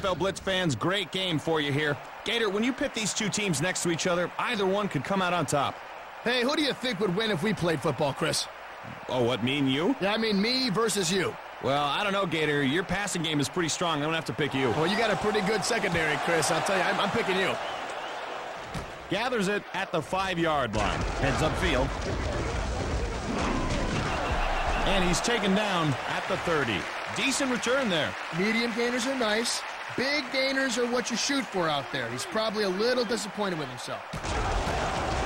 NFL Blitz fans, great game for you here. Gator, when you pit these two teams next to each other, either one could come out on top. Hey, who do you think would win if we played football, Chris? Oh, what, me and you? Yeah, I mean me versus you. Well, I don't know, Gator. Your passing game is pretty strong. I don't have to pick you. Well, you got a pretty good secondary, Chris. I'll tell you, I'm picking you. Gathers it at the 5-yard line. Heads upfield. And he's taken down at the 30. Decent return there. Medium gainers are nice. Big gainers are what you shoot for out there. He's probably a little disappointed with himself.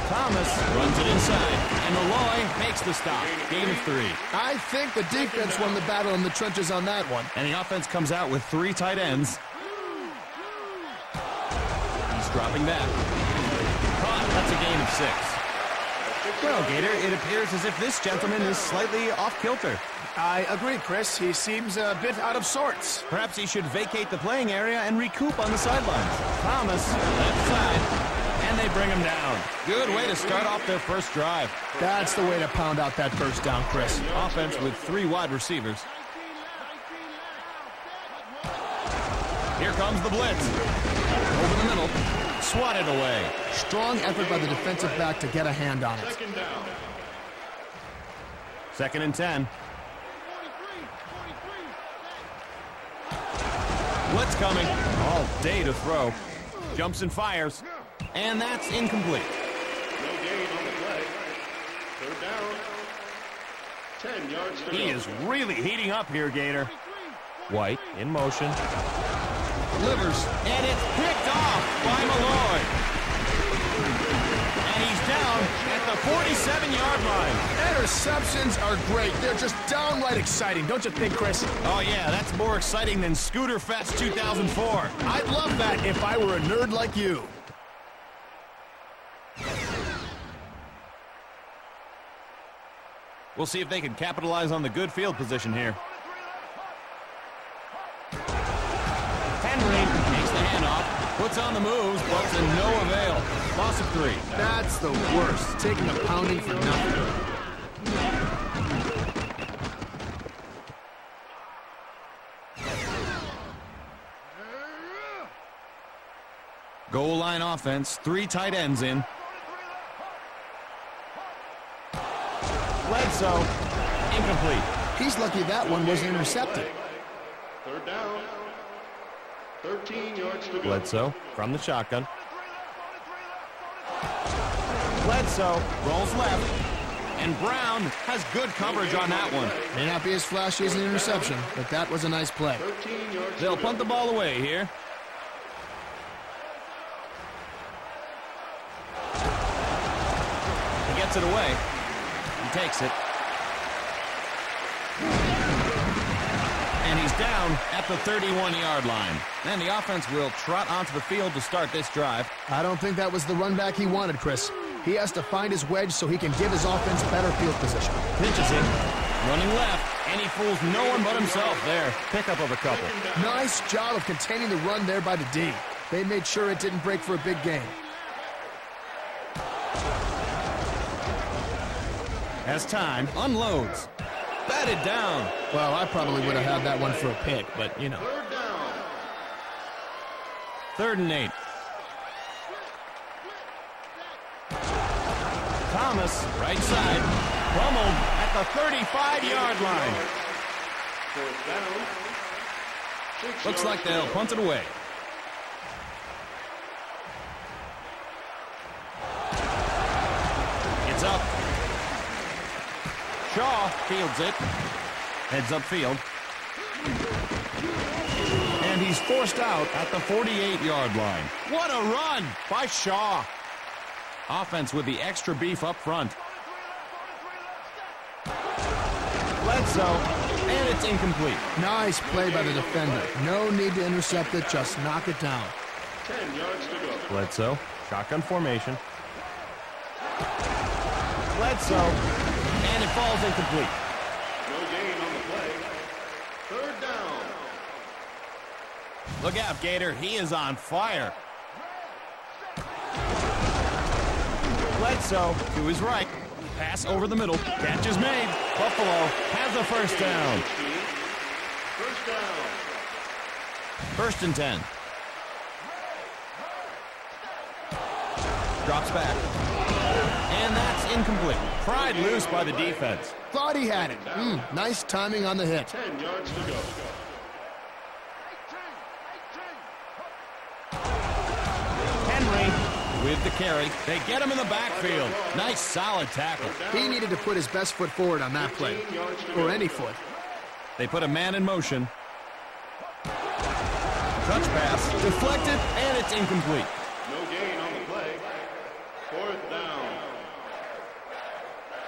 Thomas runs it inside, and Malloy makes the stop. Gain of 3. I think the defense won the battle in the trenches on that one. And the offense comes out with 3 tight ends. He's dropping back. Caught. That's a gain of 6. Well, Gator, it appears as if this gentleman is slightly off kilter. I agree, Chris. He seems a bit out of sorts. Perhaps he should vacate the playing area and recoup on the sidelines. Thomas, left side. And they bring him down. Good way to start off their first drive. That's the way to pound out that first down, Chris. Offense with 3 wide receivers. Here comes the blitz. Over the middle. Swatted away. Strong effort by the defensive back to get a hand on it. Second and 10. Blitz coming. All day to throw. Jumps and fires. And that's incomplete. No gain on the play. Third down. 10 yards to go. He is really heating up here, Gator. White in motion. Delivers. And it's picked off by Malloy. And he's down at the 47-yard line. Interceptions are great. They're just downright exciting, don't you think, Chris? Oh, yeah, that's more exciting than Scooter Fest 2004. I'd love that if I were a nerd like you. We'll see if they can capitalize on the good field position here. Henry makes the handoff, puts on the moves, but to no avail. Loss of 3. That's the worst, taking a pounding for nothing. Goal line offense, 3 tight ends in. Bledsoe, incomplete. He's lucky that one wasn't intercepted. Third down. 13 yards to go. Bledsoe from the shotgun. Bledsoe rolls left. And Brown has good coverage on that one. May not be as flashy as an interception, but that was a nice play. 13 yards They'll to punt go. the ball away here. He gets it away. He takes it. And he's down at the 31-yard line. And the offense will trot onto the field to start this drive. I don't think that was the run back he wanted, Chris. He has to find his wedge so he can give his offense better field position. Pitches it. Running left. And he fools no one but himself there. Pickup of a couple. Nice job of containing the run there by the D. They made sure it didn't break for a big gain. Has time. Unloads. Batted down. Well, I probably would have had that one for a pick, but, you know. Third down. 3rd and 8. Thomas, right side, pummeled at the 35-yard line. Fourth down. 6 Looks like yards to they'll go. punt it away. It's up. Shaw fields it. Heads upfield. And he's forced out at the 48-yard line. What a run by Shaw. Offense with the extra beef up front. Bledsoe, and it's incomplete. Nice play by the defender. No need to intercept it, just knock it down. 10 yards to go. Bledsoe, shotgun formation. Bledsoe, and it falls incomplete. No gain on the play. Third down. Look out, Gator. He is on fire. Bledsoe to his right. Pass over the middle. Catch is made. Buffalo has a first down. First down. First and 10. Drops back. And that's incomplete. Pried loose by the defense. Thought he had it. Nice timing on the hit. 10 yards to go. Henry with the carry. They get him in the backfield. Nice, solid tackle. He needed to put his best foot forward on that play. Or any foot. They put a man in motion. Touch pass. Deflected, and it's incomplete. No gain on the play. 4th down.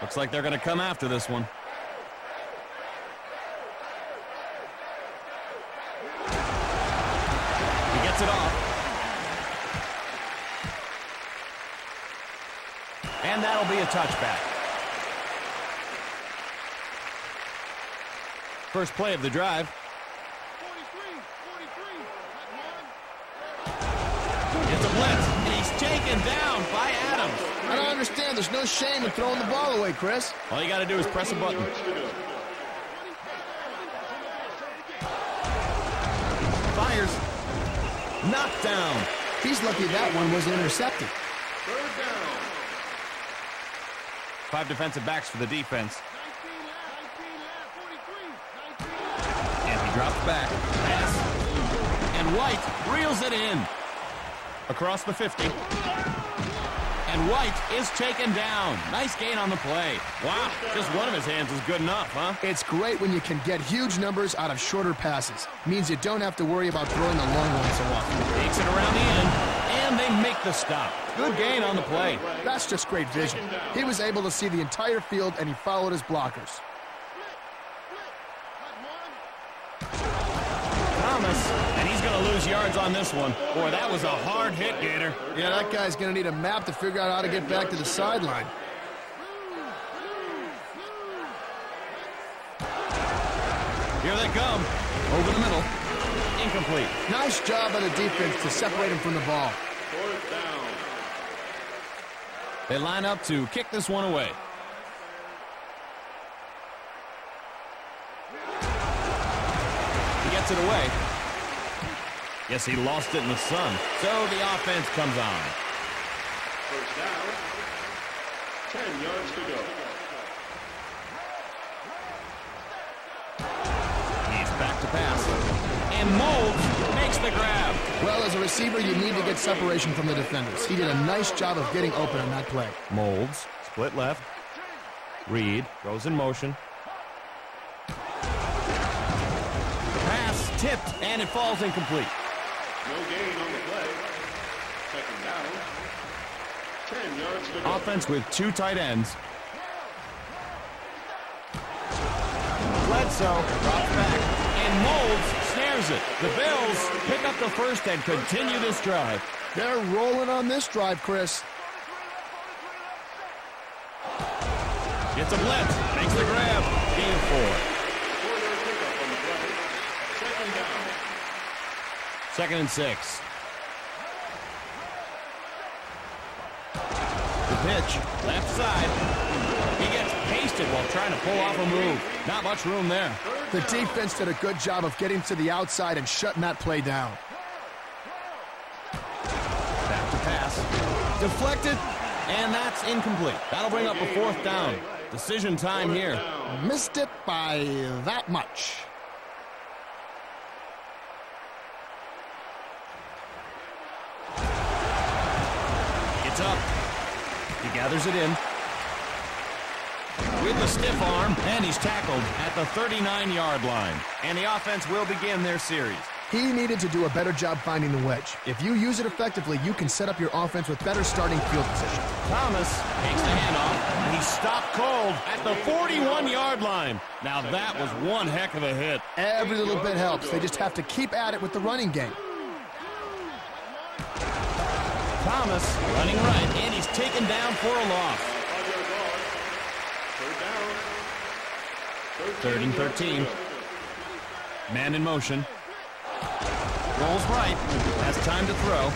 Looks like they're going to come after this one. He gets it off. And that'll be a touchback. First play of the drive. It's a blitz, and he's taken down by Adams. I don't understand. There's no shame in throwing the ball away, Chris. All you got to do is press a button. Fires. Knocked down. He's lucky that one wasn't intercepted. 3rd down. 5 defensive backs for the defense. And he drops back. Pass. And White reels it in. Across the 50. And White is taken down. Nice gain on the play. Wow, just one of his hands is good enough, huh? It's great when you can get huge numbers out of shorter passes. Means you don't have to worry about throwing the long one so often. Takes it around the end, and they make the stop. Good gain on the play. That's just great vision. He was able to see the entire field, and he followed his blockers. Thomas, and he's going to lose yards on this one. Boy, that was a hard hit, Gator. Yeah, that guy's going to need a map to figure out how to get back to the sideline. Here they come. Over the middle. Incomplete. Nice job by the defense to separate him from the ball. 4th down. They line up to kick this one away. He gets it away. Yes, he lost it in the sun. So the offense comes on. 1st down. 10 yards to go. He's back to pass. And Moulds makes the grab. Well, as a receiver, you need to get separation from the defenders. He did a nice job of getting open on that play. Moulds, split left. Reed goes in motion. Pass tipped, and it falls incomplete. No gain on the play. 2nd down. 10 yards to go. Offense with 2 tight ends. Bledsoe drops back, and Moulds snares it. The Bills pick up the first and continue this drive. They're rolling on this drive, Chris. Gets a blitz, makes the grab. Gain of 4. 4-yard pickup on the play. 2nd down. 2nd and 6. The pitch, left side. He gets pasted while trying to pull off a move. Not much room there. The defense did a good job of getting to the outside and shutting that play down. Back to pass. Deflected, and that's incomplete. That'll bring up a 4th down. Decision time here. Missed it by that much. It's up. He gathers it in. With the stiff arm, and he's tackled at the 39-yard line. And the offense will begin their series. He needed to do a better job finding the wedge. If you use it effectively, you can set up your offense with better starting field position. Thomas takes the handoff, and he's stopped cold at the 41-yard line. Now that was one heck of a hit. Every little bit helps. They just have to keep at it with the running game. Thomas running right, and he's taken down for a loss. 3rd and 13. Man in motion. Rolls right. Has time to throw.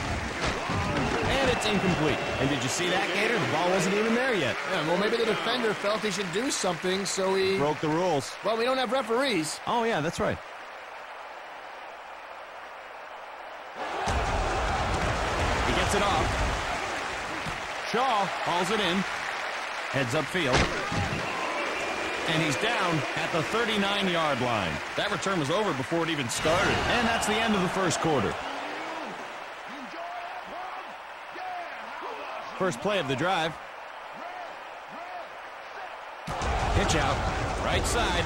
And it's incomplete. And did you see that, Gator? The ball wasn't even there yet. Yeah, well, maybe the defender felt he should do something, so he... Broke the rules. Well, we don't have referees. Oh, yeah, that's right. Takes it off. Shaw hauls it in. Heads upfield. And he's down at the 39-yard line. That return was over before it even started. And that's the end of the first quarter. First play of the drive. Pitch out. Right side.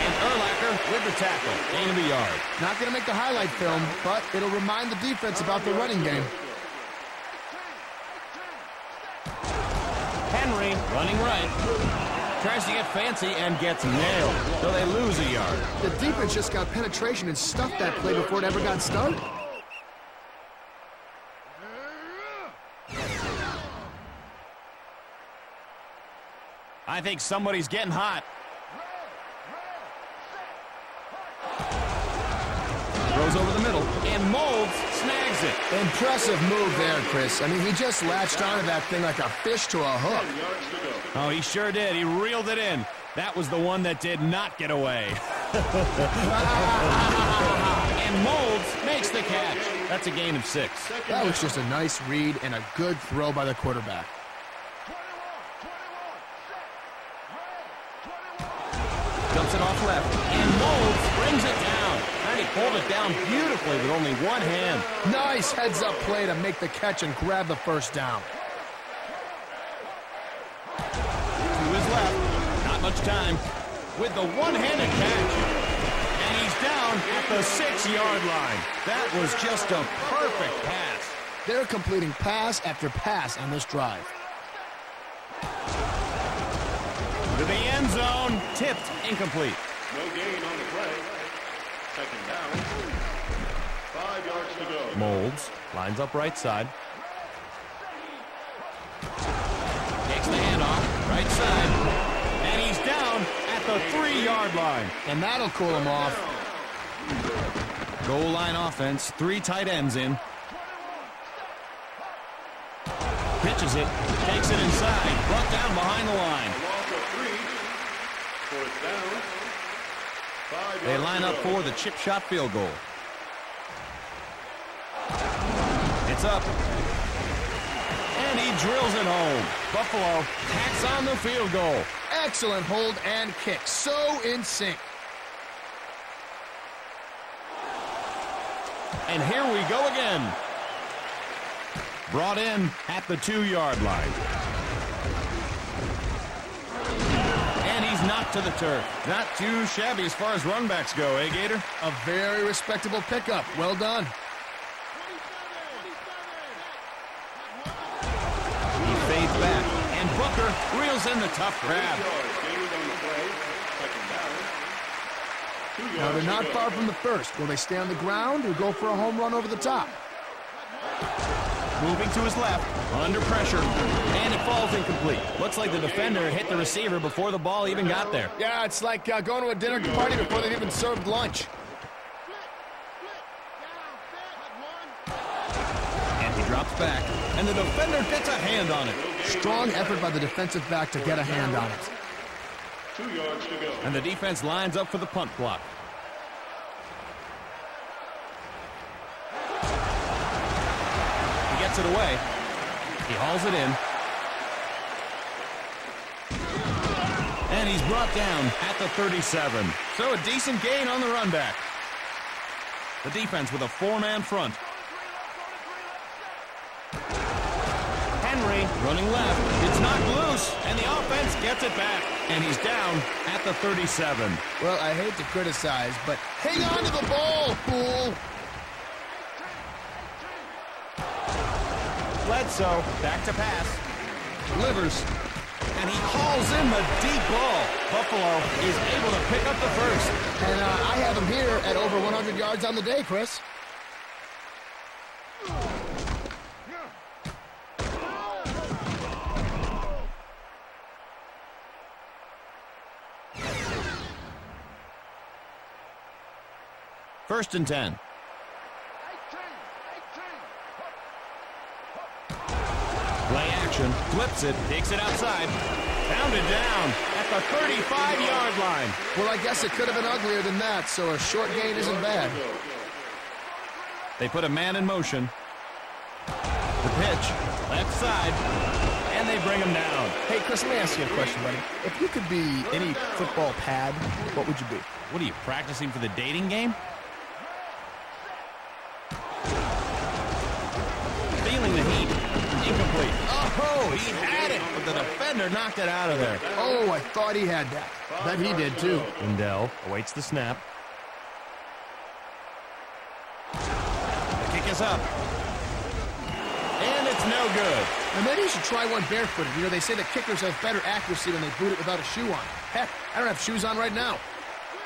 And Urlacher with the tackle. Gain of a yard. Not going to make the highlight film, but it'll remind the defense about the running game. Henry running right. Tries to get fancy and gets nailed, so they lose a yard. The defense just got penetration and stuffed that play before it ever got started. I think somebody's getting hot. Throws over the middle, and Molds snags it. Impressive move there, Chris. I mean, he just latched onto that thing like a fish to a hook. Oh, he sure did. He reeled it in. That was the one that did not get away. And Molds makes the catch. That's a gain of 6. That was just a nice read and a good throw by the quarterback. Dumps it off left, and Molds brings it down. And he pulled it down beautifully with only one hand. Nice heads-up play to make the catch and grab the first down. To his left, not much time, with the one-handed catch. And he's down at the 6-yard line. That was just a perfect pass. They're completing pass after pass on this drive. To the end zone, tipped, incomplete. No gain on the play. Second down. 5 yards to go. Molds lines up right side. Takes the handoff, right side. And he's down at the 3-yard line. And that'll cool him off. Goal line offense, 3 tight ends in. Pitches it, takes it inside, brought down behind the line. They line up for the chip shot field goal. It's up. And he drills it home. Buffalo tacks on the field goal. Excellent hold and kick. So in sync. And here we go again. Brought in at the 2-yard line. And he's knocked to the turf. Not too shabby as far as runbacks go, eh, Gator? A very respectable pickup. Well done. He fades back, and Booker reels in the tough grab. Now they're not far from the first. Will they stay on the ground or go for a home run over the top? Moving to his left, under pressure, and it falls incomplete. Looks like the defender hit the receiver before the ball even got there. Yeah, it's like going to a dinner party before they've even served lunch. And he drops back, and the defender gets a hand on it. Strong effort by the defensive back to get a hand on it. 2 yards to go. And the defense lines up for the punt block. Gets it away. He hauls it in. And he's brought down at the 37. So a decent gain on the run back. The defense with a 4-man front. Henry running left. It's knocked loose, and the offense gets it back. And he's down at the 37. Well, I hate to criticize, but hang on to the ball, fool! Bledsoe, back to pass. Delivers. And he hauls in the deep ball. Buffalo is able to pick up the first. And I have him here at over 100 yards on the day, Chris. First and 10. Play action, flips it, takes it outside. Pounded down at the 35-yard line. Well, I guess it could have been uglier than that, so a short gain isn't bad. They put a man in motion. The pitch, left side, and they bring him down. Hey, Chris, let me ask you a question, buddy. If you could be any football pad, what would you be? What are you, practicing for the dating game? Feeling the heat. Incomplete. Oh, he had it, but the defender knocked it out of there. Oh, I thought he had that. Bet he did, too. Lindell awaits the snap. The kick is up. And it's no good. And maybe you should try one barefooted. You know, they say that kickers have better accuracy when they boot it without a shoe on. Heck, I don't have shoes on right now.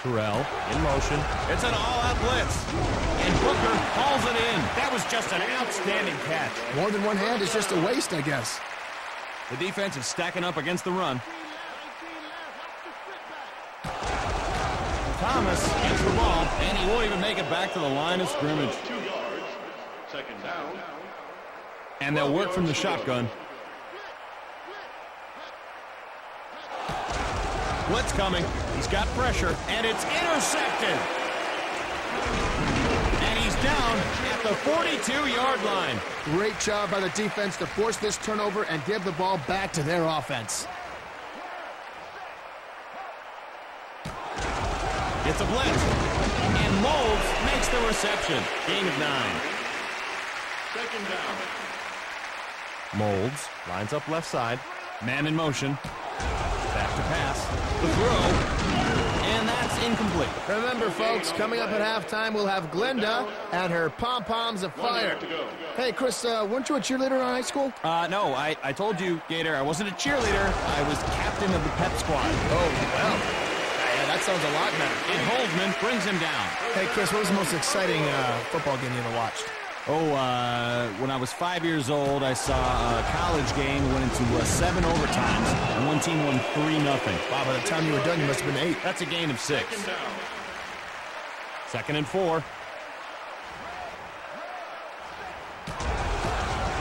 Terrell in motion. It's an all-out blitz. And Booker hauls it in. That was just an outstanding catch. More than one hand is just a waste, I guess. The defense is stacking up against the run. Thomas gets the ball, and he won't even make it back to the line of scrimmage. 2 yards. Second down. And they'll work from the shotgun. Blitz coming. He's got pressure, and it's intercepted. And he's down at the 42-yard line. Great job by the defense to force this turnover and give the ball back to their offense. It's a blitz. And Molds makes the reception. Gain of 9. Second down. Molds lines up left side. Man in motion. Back to pass. The throw. And that's incomplete. Remember, folks, coming up at halftime, we'll have Glenda and her pom-poms of fire. Hey, Chris, weren't you a cheerleader in high school? No, I told you, Gator, I wasn't a cheerleader. I was captain of the pep squad. Oh, well. Yeah, that sounds a lot better. And Holzman brings him down. Hey, Chris, what was the most exciting football game you ever watched? When I was 5 years old, I saw a college game went into 7 overtimes, and one team won 3-0. Wow, by the time you were done, you must have been 8. That's a gain of 6. Second and 4.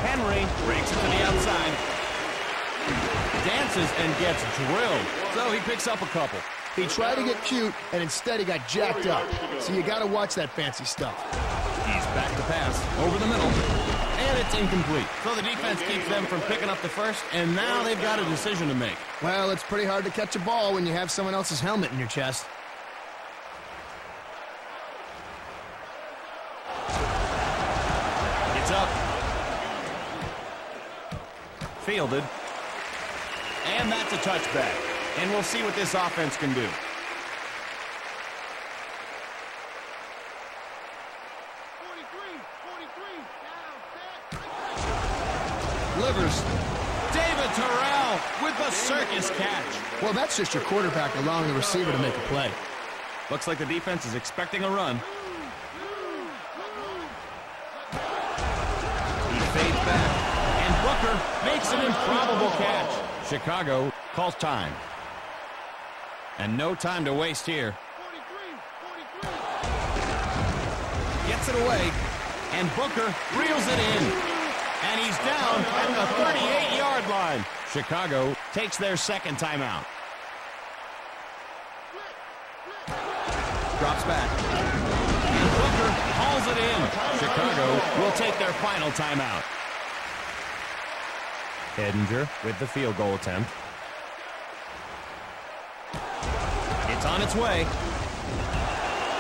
Henry breaks it to the outside. Dances and gets drilled, so he picks up a couple. He tried to get cute, and instead he got jacked up. So you got to watch that fancy stuff. He's back to pass over the middle, and it's incomplete. So the defense keeps them from picking up the first, and now they've got a decision to make. Well, it's pretty hard to catch a ball when you have someone else's helmet in your chest. It's up. Fielded. And that's a touchback. And we'll see what this offense can do. Delivers. David Terrell with the circus catch. Well, that's just your quarterback allowing the receiver to make a play. Looks like the defense is expecting a run. He fades back. And Booker makes an improbable catch. Chicago calls time. And no time to waste here. Gets it away. And Booker reels it in. And he's down at the 38-yard line. Chicago takes their second timeout. Drops back. And Booker hauls it in. Chicago will take their final timeout. Edinger with the field goal attempt. It's on its way.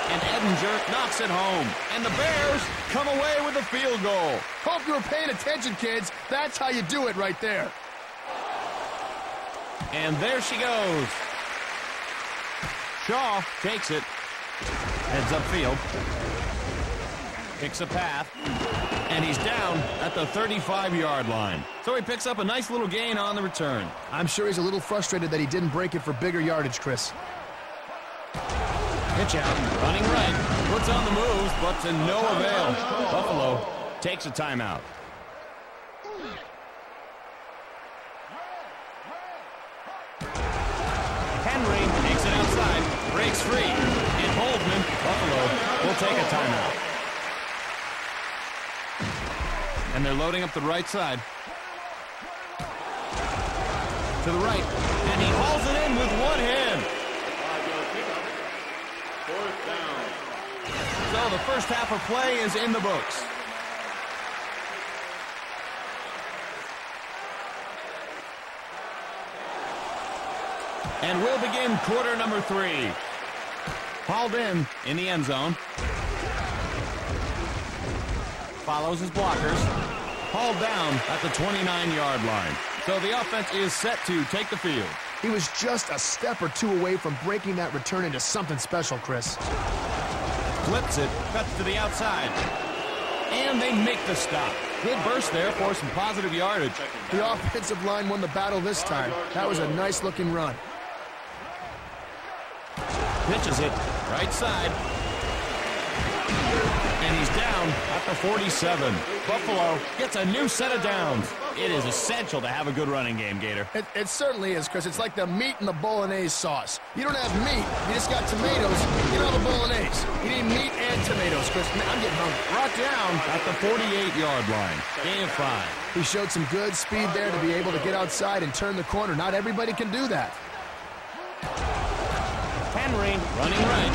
And Edinger knocks it home. And the Bears come away with a field goal. Hope you were paying attention, kids. That's how you do it right there. And there she goes. Shaw takes it. Heads upfield. Picks a path. And he's down at the 35-yard line. So he picks up a nice little gain on the return. I'm sure he's a little frustrated that he didn't break it for bigger yardage, Chris. Pitch out, running right, puts on the moves, but to no avail. Buffalo takes a timeout. Henry takes it outside, breaks free, and Holdman, Buffalo, will take a timeout. And they're loading up the right side. To the right, and he hauls it in with one hand. Fourth down. So the first half of play is in the books. And we'll begin quarter number 3. Hauled in the end zone. Follows his blockers. Hauled down at the 29-yard line. So the offense is set to take the field. He was just a step or two away from breaking that return into something special, Chris. Flips it, cuts to the outside. And they make the stop. Good burst there for some positive yardage. The offensive line won the battle this time. That was a nice-looking run. Pitches it, right side. And he's down at the 47. Buffalo gets a new set of downs. It is essential to have a good running game, Gator. It certainly is, Chris. It's like the meat in the bolognese sauce. You don't have meat. You just got tomatoes. You don't have a bolognese. You need meat and tomatoes, Chris. Man, I'm getting hungry. Brought down at the 48-yard line. Gain of 5. He showed some good speed there to be able to get outside and turn the corner. Not everybody can do that. Henry running right.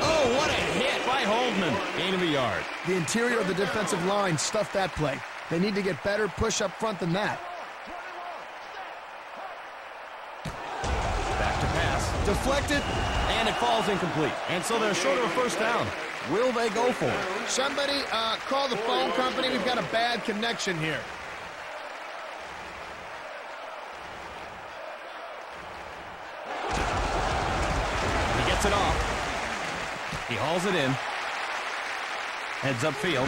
Oh, what a hit by Holdman. Gain of a yard. The interior of the defensive line stuffed that play. They need to get better push up front than that. Back to pass. Deflected, and it falls incomplete. And so they're short of a first down. Will they go for it? Somebody call the phone company. We've got a bad connection here. He gets it off. He hauls it in. Heads upfield.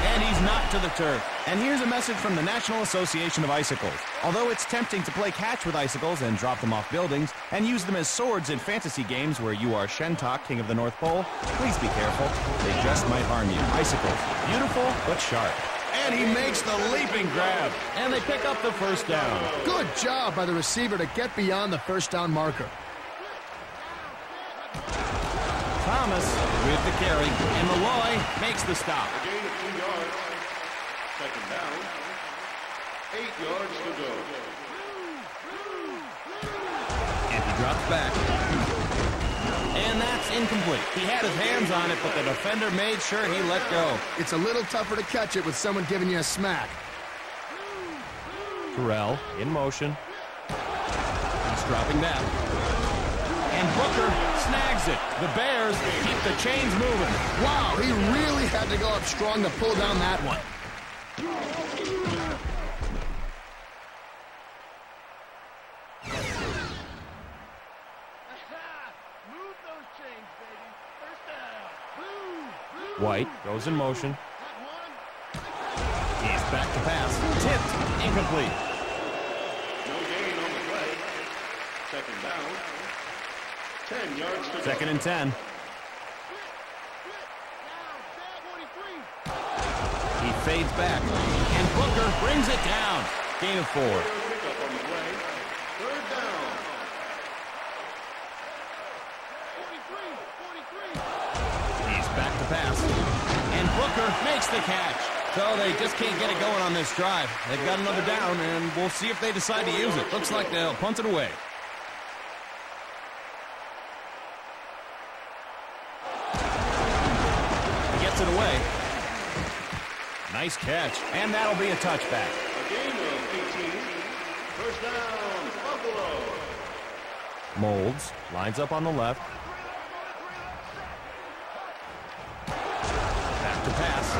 And he's knocked to the turf. And here's a message from the National Association of Icicles. Although it's tempting to play catch with icicles and drop them off buildings and use them as swords in fantasy games where you are Shentok, king of the North Pole, please be careful. They just might harm you. Icicles, beautiful but sharp. And he makes the leaping grab. And they pick up the first down. Good job by the receiver to get beyond the first down marker. Thomas with the carry, and Malloy makes the stop. A gain of 2 yards. Second down. 8 yards to go. And he drops back. And that's incomplete. He had his hands on it, but the defender made sure he let go. It's a little tougher to catch it with someone giving you a smack. Terrell in motion. He's dropping back. And Booker snags it. The Bears keep the chains moving. Wow, he really had to go up strong to pull down that one. White goes in motion. He's back to pass. Tipped. Incomplete. No gain on the play. Second down. 10 yards to go. Second and 10. He fades back. And Booker brings it down. Gain of 4. Pickup on the play. Third down. He's back to pass. And Booker makes the catch. So they just can't get it going on this drive. They've got another down, and we'll see if they decide to use it. Looks like they'll punt it away. He gets it away. Nice catch. And that'll be a touchback. A gain of 18. First down, Buffalo. Molds lines up on the left. Back to pass.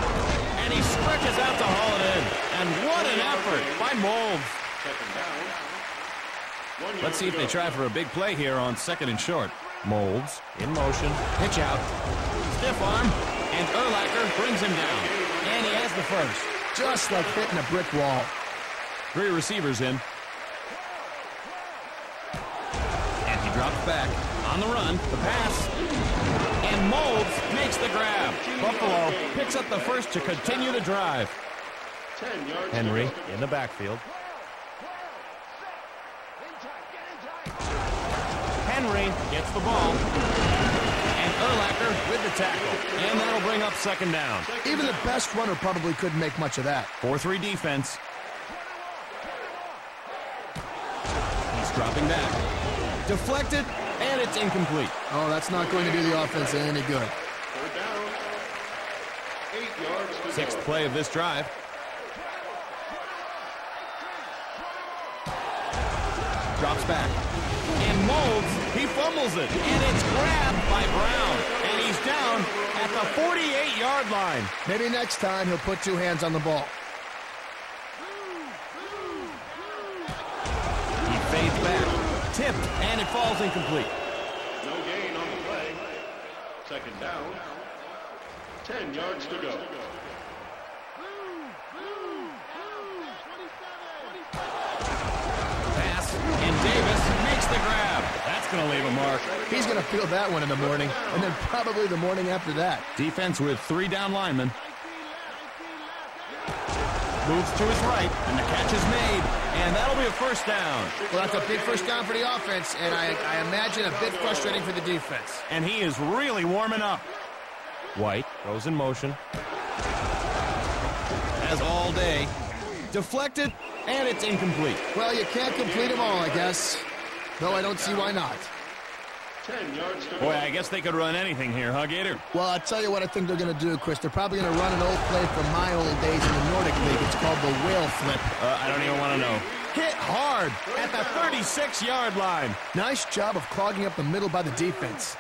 And he stretches out to haul it in. And what an effort by Molds. Second down. 1 yard Let's see if to they go. try for a big play here on second and short. Molds in motion. Pitch out. Stiff arm. And Urlacher brings him down. And he has the first. Just like hitting a brick wall. 3 receivers in. And he drops back. On the run. The pass. And Molds makes the grab. Buffalo picks up the first to continue the drive. 10 yards Henry to go. in the backfield. Henry gets the ball. And Urlacher with the tackle. And that'll bring up second down. Even the best runner probably couldn't make much of that. 4-3 defense. He's dropping back. Deflected, and it's incomplete. Oh, that's not going to do the offense any good. Third down. 8 yards to Sixth go. play of this drive. Drops back. And Molds, he fumbles it. And it's grabbed by Brown. And he's down at the 48-yard line. Maybe next time he'll put two hands on the ball. He fades back. Tipped, and it falls incomplete. No gain on the play. Second down. 10 yards to go. Pass, and Davis makes the grab. That's going to leave a mark. He's going to feel that one in the morning, and then probably the morning after that. Defense with 3 down linemen. Moves to his right, and the catch is made, and that'll be a first down. Well, that's a big first down for the offense, and I imagine a bit frustrating for the defense. And he is really warming up. White goes in motion. Has all day. Deflected, and it's incomplete. Well, you can't complete them all, I guess. Though I don't see why not. 10 yards to go. Boy, I guess they could run anything here, huh, Gator? Well, I'll tell you what I think they're going to do, Chris. They're probably going to run an old play from my old days in the Nordic League. It's called the whale flip. I don't even want to know. Hit hard at the 36-yard line. Nice job of clogging up the middle by the defense.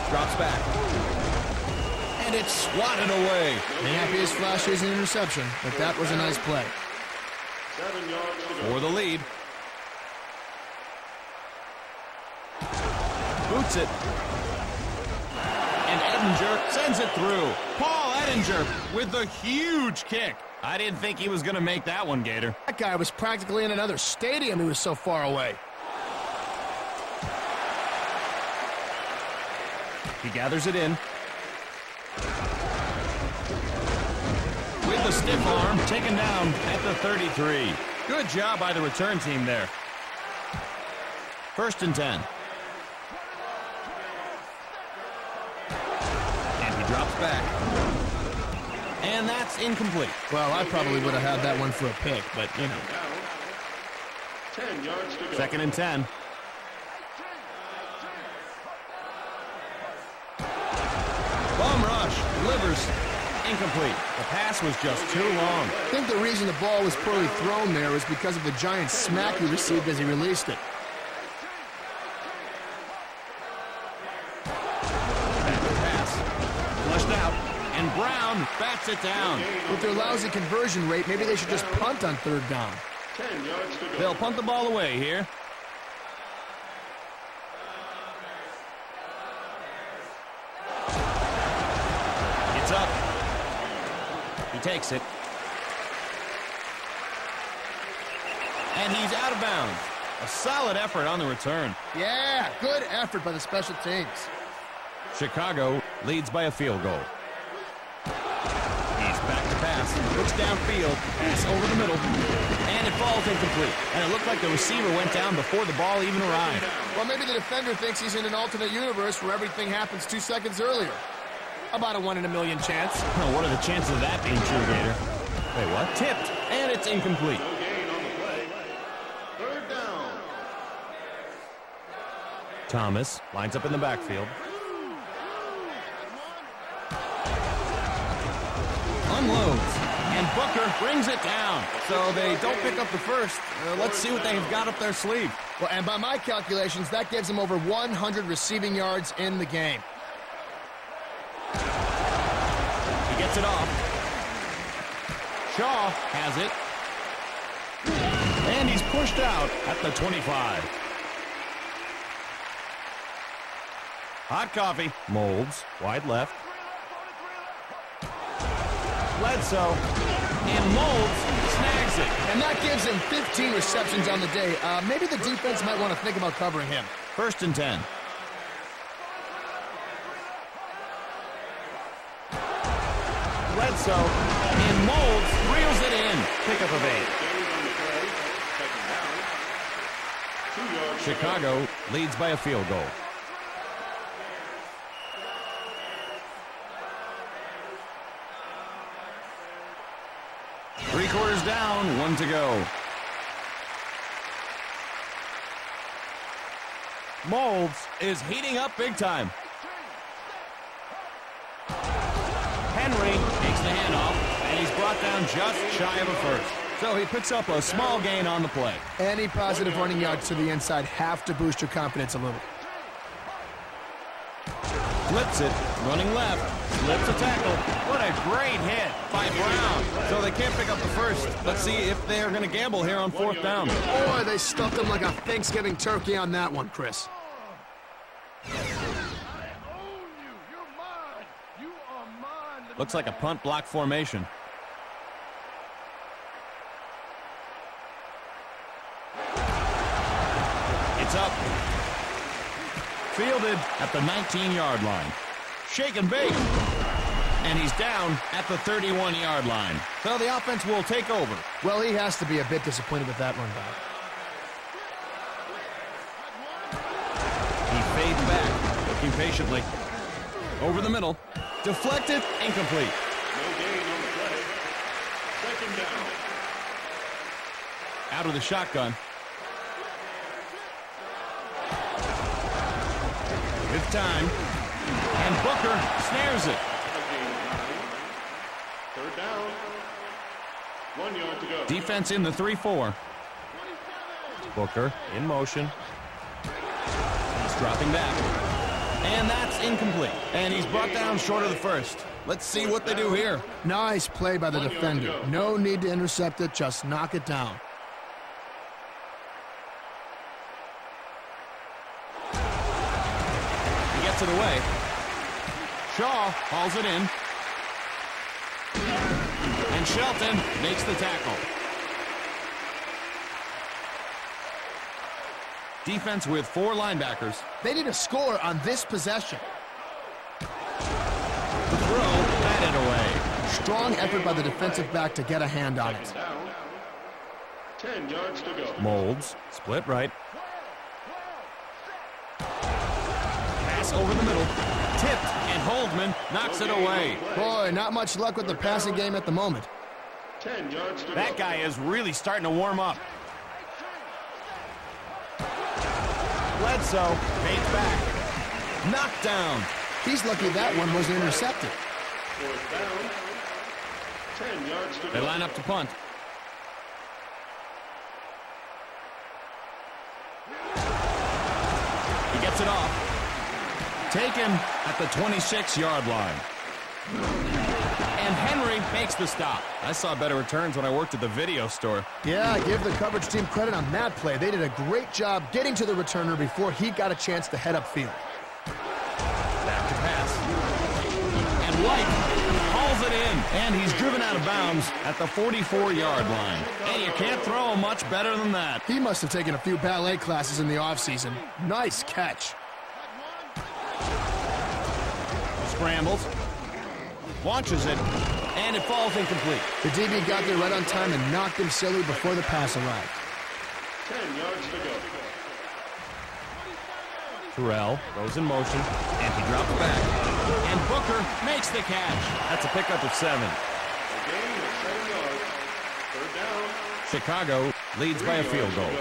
Drops back. And it's swatted away. May not be as flashy as an interception, but that was a nice play. 7 yards to go. For the lead. Boots it. And Edinger sends it through. Paul Edinger with the huge kick. I didn't think he was going to make that one, Gator. That guy was practically in another stadium. He was so far away. He gathers it in. With the stiff arm, taken down at the 33. Good job by the return team there. First and 10. And he drops back. And that's incomplete. Well, I probably would have had that one for a pick, but, you know. 10 yards to go. Second and 10. Bum rush, delivers, incomplete. The pass was just too long. I think the reason the ball was poorly thrown there was because of the giant smack he received as he released it. Back to pass, flushed out, and Brown bats it down. With their lousy conversion rate, maybe they should just punt on third down. 10 yards to go. They'll punt the ball away here. It's up. He takes it. And he's out of bounds. A solid effort on the return. Yeah, good effort by the special teams. Chicago leads by a field goal. He's back to pass. Looks downfield. Pass over the middle. And it falls incomplete. And it looked like the receiver went down before the ball even arrived. Well, maybe the defender thinks he's in an alternate universe where everything happens 2 seconds earlier. About a 1 in a million chance. What are the chances of that being true, Gator? Wait, what? Tipped. And it's incomplete. No gain on the play. Third down. Thomas lines up in the backfield. Unloads. And Booker brings it down. So they don't pick up the first. Let's see what they've got up their sleeve. Well, and by my calculations, that gives them over 100 receiving yards in the game. He gets it off. Shaw has it. And he's pushed out at the 25. Hot coffee. Molds. Wide left. Bledsoe. And Molds snags it. And that gives him 15 receptions on the day. Maybe the defense might want to think about covering him. First and 10. Bledsoe. And Molds reels it in. Pickup of 8. Gain on the play. Second down. 2 yards. Chicago leads by a field goal. Three quarters down, 1 to go. Molds is heating up big time. Henry takes the handoff, and he's brought down just shy of a first. So he picks up a small gain on the play. Any positive running yards to the inside have to boost your confidence a little. Flips it, running left, slips a tackle. What a great hit by Brown. So they can't pick up the first. Let's see if they are going to gamble here on 4th down. Boy, they stuffed him like a Thanksgiving turkey on that one, Chris. Looks like a punt block formation. It's up. Fielded at the 19-yard line. Shake and bake. And he's down at the 31-yard line. So the offense will take over. Well, he has to be a bit disappointed with that run back. He fades back, looking patiently. Over the middle. Deflected, incomplete. No gain on the play. 2nd down. Out of the shotgun. With time. And Booker snares it. 3rd down. 1 yard to go. Defense in the 3-4. Booker in motion. He's dropping back. And that's incomplete. And he's brought down short of the first. Let's see what they do here. Nice play by the defender. No need to intercept it, just knock it down. He gets it away. Shaw hauls it in. And Shelton makes the tackle. Defense with 4 linebackers. They need a score on this possession. The throw batted away. Strong effort by the defensive back to get a hand on it. 10 yards to go. Molds, split right. Pass over the middle. Tipped, and Holdman knocks it away. Boy, not much luck with the passing game at the moment. 10 yards to go. That guy is really starting to warm up. Bledsoe fades back. Knocked down. He's lucky that one wasn't intercepted. 4th down. 10 yards to go. They line up to punt. He gets it off. Taken at the 26-yard line. And Henry makes the stop. I saw better returns when I worked at the video store. Yeah, give the coverage team credit on that play. They did a great job getting to the returner before he got a chance to head upfield. Back to pass. And White hauls it in. And he's driven out of bounds at the 44-yard line. And you can't throw him much better than that. He must have taken a few ballet classes in the offseason. Nice catch. Scrambles. Launches it. And it falls incomplete. The DB got there right on time and knocked him silly before the pass arrived. 10 yards to go. Terrell goes in motion, and he drops back. And Booker makes the catch. That's a pickup of 7. A gain of 7 yards. 3rd down. Chicago leads by a field goal.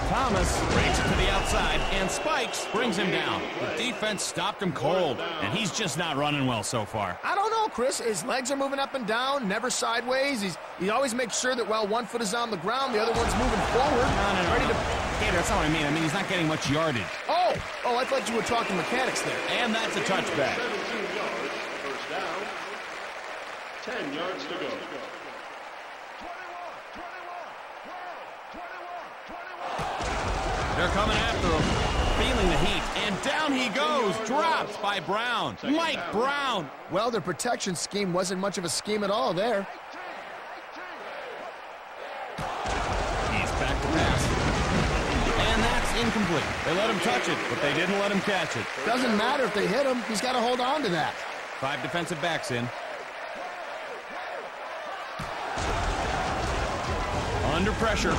Thomas breaks it to the outside, and Spikes brings him down. The defense stopped him cold, and he's just not running well so far. I don't know, Chris. His legs are moving up and down, never sideways. He always makes sure that while one foot is on the ground, the other one's moving forward. No. Ready to... Gator, that's not what I mean. I mean, he's not getting much yardage. Oh, I thought you were talking mechanics there. And that's a touchback. 17 yards. 1st down. 10 yards to go. They're coming after him, feeling the heat, and down he goes, dropped by Brown. Mike Brown. Well, their protection scheme wasn't much of a scheme at all there. He's back to pass. And that's incomplete. They let him touch it, but they didn't let him catch it. Doesn't matter if they hit him. He's got to hold on to that. 5 defensive backs in. Under pressure.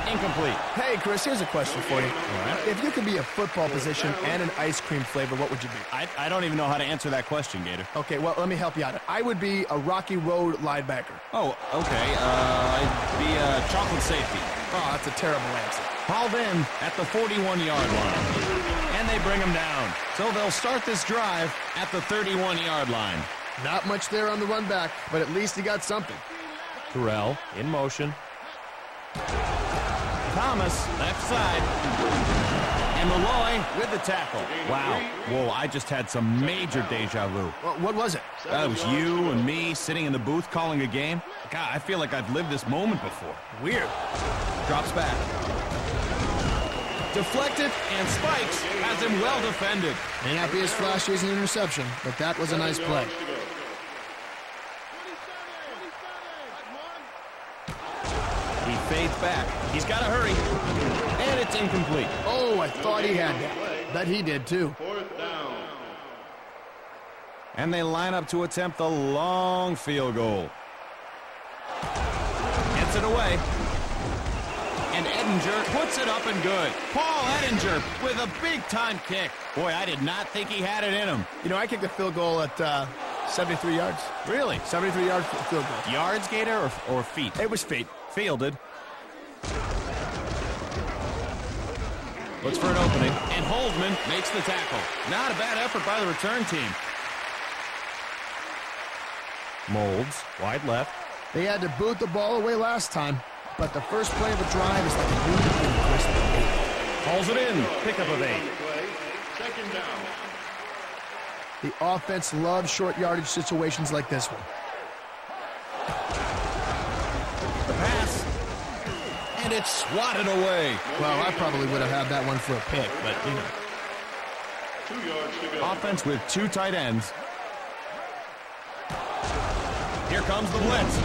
Incomplete. Hey, Chris, here's a question for you. All right. If you could be a football position and an ice cream flavor, what would you be? I don't even know how to answer that question, Gator. Okay, well, let me help you out. I would be a Rocky Road linebacker. Oh, okay. I'd be a chocolate safety. Oh, that's a terrible answer. Hauled in at the 41-yard line. And they bring him down. So they'll start this drive at the 31-yard line. Not much there on the run back, but at least he got something. Terrell in motion. Thomas, left side. And Malloy with the tackle. Wow. Whoa, I just had some major deja vu. Well, what was it? That was you and me sitting in the booth calling a game. God, I feel like I've lived this moment before. Weird. Drops back. Deflected, and Spikes has him well defended. May not be as flashy as an interception, but that was a nice play. He fades back. He's got to hurry. And it's incomplete. Oh, I thought he had that. Bet he did, too. Fourth down. And they line up to attempt the long field goal. Gets it away. And Edinger puts it up and good. Paul Edinger with a big-time kick. Boy, I did not think he had it in him. You know, I kicked a field goal at 73 yards. Really? 73-yard field goal. Yards, Gator, or feet? It was feet. Fielded. Looks for an opening. And Holdman makes the tackle. Not a bad effort by the return team. Molds, wide left. They had to boot the ball away last time, but the first play of a drive is like a new thing. Hauls it in. Pickup of 8. Second down. The offense loves short yardage situations like this one. The pass. And it's swatted away. Well, I probably would have had that one for a pick, but, you know. 2 yards to go. Offense with 2 tight ends. Here comes the blitz.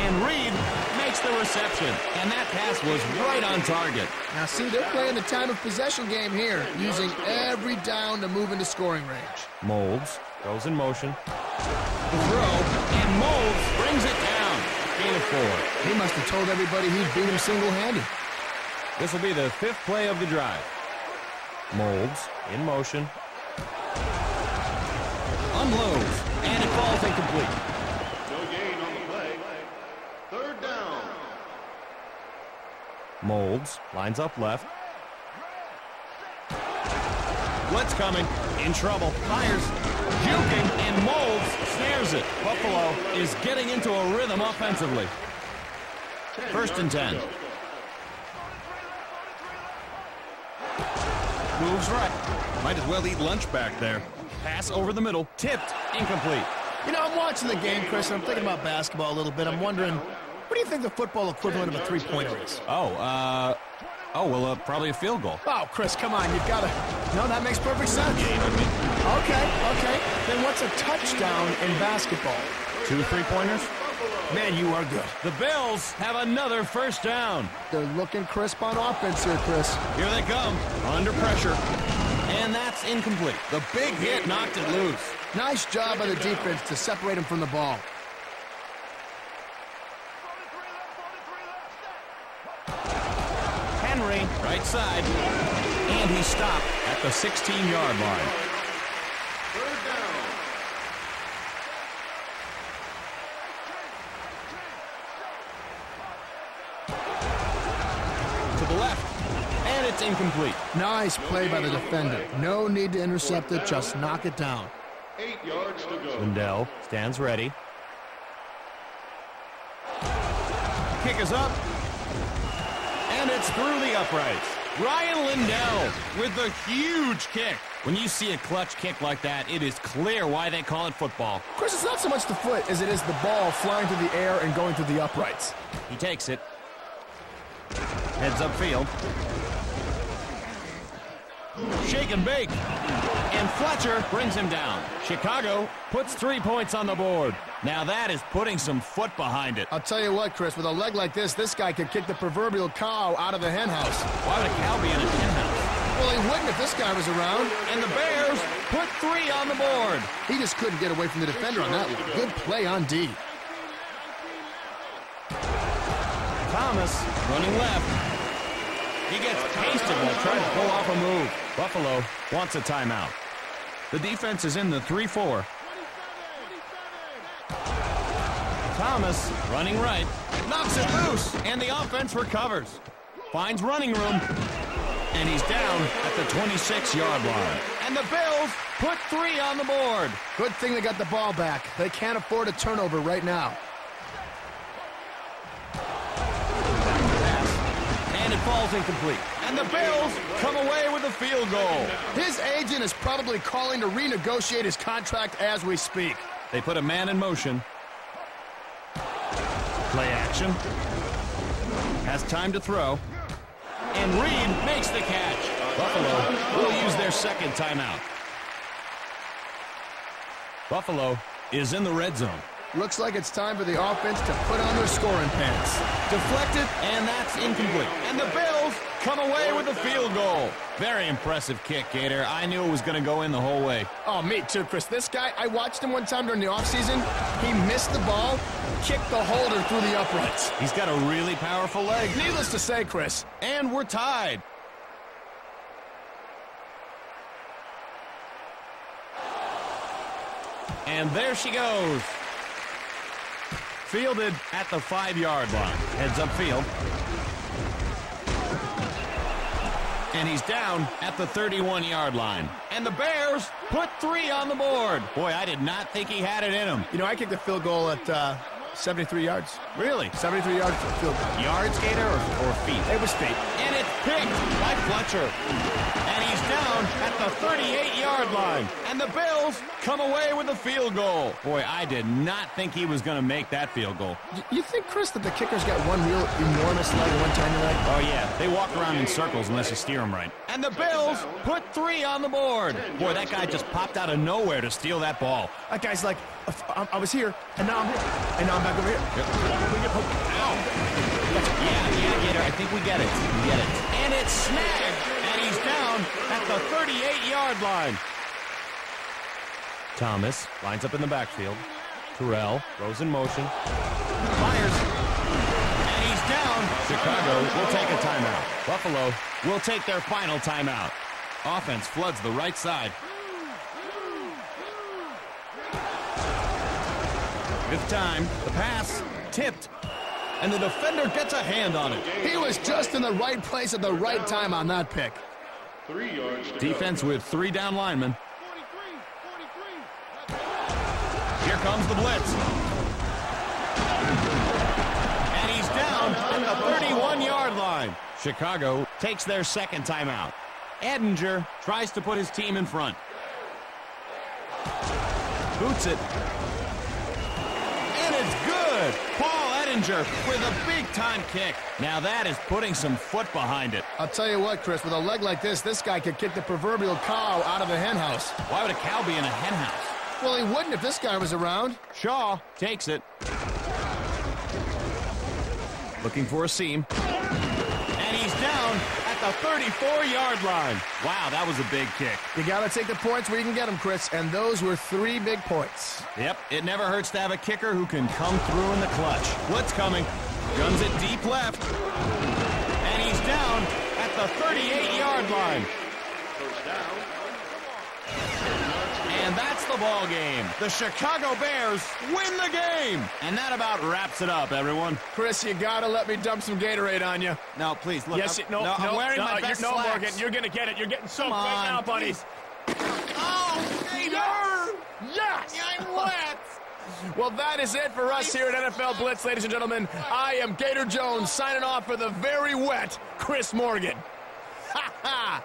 And Reed makes the reception. And that pass was right on target. Now, see, they're playing the time of possession game here, using every down to move into scoring range. Molds goes in motion. The throw, and Molds brings it down. Gain of 4. He must have told everybody he'd beat him single-handed. This will be the 5th play of the drive. Molds in motion. Unloads, and it falls incomplete. No gain on the play. Third down. Molds lines up left. Blitz coming. In trouble. Fires. Juking, and Molds snares it. Buffalo is getting into a rhythm offensively. 1st and 10. Moves right. Might as well eat lunch back there. Pass over the middle. Tipped. Incomplete. You know, I'm watching the game, Chris, and I'm thinking about basketball a little bit. I'm wondering, what do you think the football equivalent of a three-pointer is? Probably a field goal. Oh, Chris, come on. You've got to... No, that makes perfect sense. Okay. Then what's a touchdown in basketball? 2 3-pointers. Man, you are good. The Bills have another 1st down. They're looking crisp on offense here, Chris. Here they come. Under pressure. And that's incomplete. The big hit knocked it loose. Nice job by the defense to separate him from the ball. Henry, right side. And he stopped at the 16-yard line. Third down. To the left. And it's incomplete. Nice play by the defender. No need to intercept it, just knock it down. 8 yards to go. Lindell stands ready. Kick is up. And it's through the uprights. Ryan Lindell with the huge kick. When you see a clutch kick like that, it is clear why they call it football. Chris, it's not so much the foot as it is the ball flying through the air and going through the uprights. He takes it. Heads upfield. Shake and bake. And Fletcher brings him down. Chicago puts 3 points on the board. Now that is putting some foot behind it. I'll tell you what, Chris, with a leg like this guy could kick the proverbial cow out of the hen house. Why would a cow be in a hen house? Well, he wouldn't if this guy was around. And the Bears put 3 on the board. He just couldn't get away from the defender on that one. Good play on D. Thomas running left. He gets pasted while trying to pull off a move. Buffalo wants a timeout. The defense is in the 3-4. Thomas running right. Knocks it loose. And the offense recovers. Finds running room. And he's down at the 26-yard line. And the Bills put 3 on the board. Good thing they got the ball back. They can't afford a turnover right now. And it falls incomplete. And the Bills come away with a field goal. His agent is probably calling to renegotiate his contract as we speak. They put a man in motion. Play action. Has time to throw. And Reed makes the catch. Buffalo will use their second timeout. Buffalo is in the red zone. Looks like it's time for the offense to put on their scoring pants. Deflected, and that's incomplete. And the Bills come away with a field goal. Very impressive kick, Gator. I knew it was going to go in the whole way. Oh, me too, Chris. This guy, I watched him one time during the offseason. He missed the ball, kicked the holder through the uprights. He's got a really powerful leg. Needless to say, Chris. And we're tied. And there she goes. Fielded at the 5-yard line. Heads upfield. And he's down at the 31-yard line. And the Bears put 3 on the board. Boy, I did not think he had it in him. You know, I kicked a field goal at 73 yards. Really? 73 yards for a field goal. Yards, Gator, or feet? It was feet. And it's picked by Fletcher. And he's down at the 38-yard line. And the Bills come away with a field goal. Boy, I did not think he was going to make that field goal. You think, Chris, that the kicker's got one real enormous leg and one tiny leg? Oh, yeah. They walk around in circles unless you steer them right. And the Bills put 3 on the board. Boy, that guy just popped out of nowhere to steal that ball. That guy's like, I was here, and now I'm here, and now I'm back over here. Ow. Yeah, Gator, I think we get it. We get it. And it's snagged, and he's down at the 38-yard line. Thomas lines up in the backfield. Terrell throws in motion. Fires. And he's down. Chicago will take a timeout. Buffalo will take their final timeout. Offense floods the right side. Fifth time, the pass tipped, and the defender gets a hand on it. He was just in the right place at the right time on that pick. 3 yards to Defense with 3 down linemen. Here comes the blitz. And he's down at the 31-yard line. Chicago takes their second timeout. Edinger tries to put his team in front. Boots it. And it's good. Paul Edinger with a big-time kick. Now that is putting some foot behind it. I'll tell you what, Chris, with a leg like this guy could kick the proverbial cow out of the hen house. Why would a cow be in a hen house? Well, he wouldn't if this guy was around. Shaw takes it. Looking for a seam. And he's down at the 34-yard line. Wow, that was a big kick. You got to take the points where you can get them, Chris, and those were 3 big points. Yep, it never hurts to have a kicker who can come through in the clutch. Blitz coming. Guns it deep left. And he's down at the 38-yard line. first down. And that's the ball game. The Chicago Bears win the game. And that about wraps it up, everyone. Chris, you got to let me dump some Gatorade on you. No, please, look. Yes, I'm wearing my best No, slacks. Morgan, you're going to get it. You're getting soaked Come right on, now, buddy. please. Oh, Gator! Yes! I'm wet! Well, that is it for us here at NFL Blitz, ladies and gentlemen. I am Gator Jones, signing off for the very wet Chris Morgan. Ha ha!